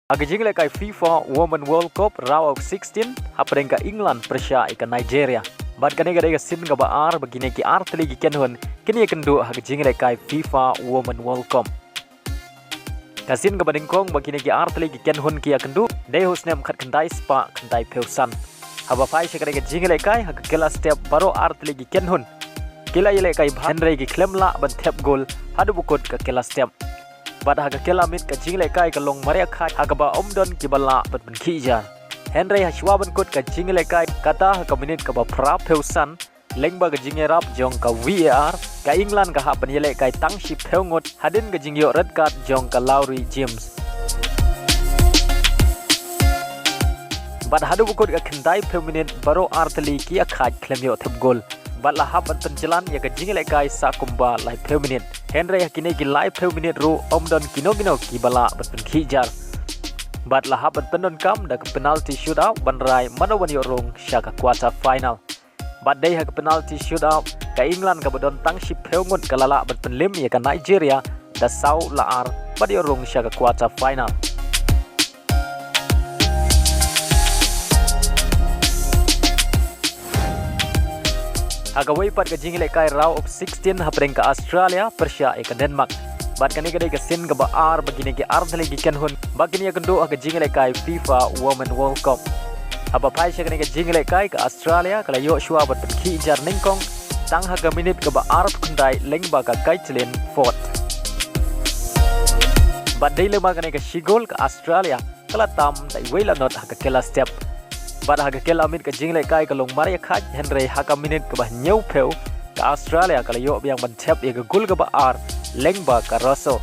Agajing lekai FIFA Women World Cup Round of 16 hapreng ka England Persia ika Nigeria. Bad kane ga sin ga baar bagine ki artli gi kenhun kini kendu agajing lekai FIFA Women World Cup. Kasin ga badingkong bagine ki artli gi kenhun ki kendu dei husnem khat khandai spa khandai peusan. Haba fai shakare ga jing lekai ha kela step baro artli gi kenhun. Kila ile kai Henry gi klemla ban tep gol hadu bukut ka kela step. Bad haga kelamit ka jing lekai ka long maria khat haga ba omdon ki bala bat ban khija Henry hashwa ban kut ka jing lekai kata ha ka minit ka ba pra peusan lengba ka jing rap jong ka VAR ka England ka ha ban yele kai tang shi peungot hadin ka jing yo red card jong ka Lowry James bad hadu bukut ka khandai peu minit baro artli ki akhat klem yo thep gol bad la ha ban jalan ya ka jing lekai sa kumba lai peu minit Henry hakine gi live peu minute ru omdon kino ki bala bat pen khijar bat lahap ban pendon kam da penalty shootout ban rai manawan yo rong shaka quarter final bat dei hak penalty shootout ka England ka bodon tang shi peu ngot kalala bat penlim ya ka Nigeria da sau laar bat yo rong shaka quarter final Agawai pat ka jingile kai round of 16 hapreng ka Australia Persia ka Denmark bat kani ka dei ka sin ka ba ar bagine ki ardhale gi kenhun bagini ka ndo ka jingile kai FIFA Women World Cup aba pai shakani ka jingile kai ka Australia kala yo shwa bat khi jar ningkong tang ha ka minute ka ba ar khundai lengba ka Caitlin Ford bat dei le ma kani ka shigol ka Australia kala tam dai wela not ha ka kela step Bad haga kel amit ka jingle kai ka long maria khat Henry haka minute ka bah nyau peu ka Australia kala yo biang ban thep ye ka gul ka ba ar lengba ka roso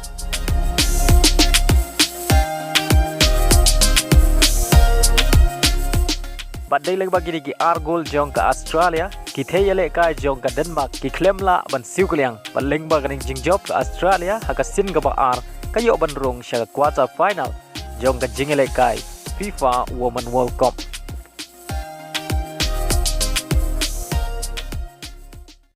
Bad dei lengba gini ki ar gol jong ka Australia ki theyele kai jong ka Denmark ki klemla ban siukliang ban lengba ka ning jingjob ka Australia haka sin ka ba ar ka yo ban rong sha quarter final jong ka jingle kai FIFA Women World Cup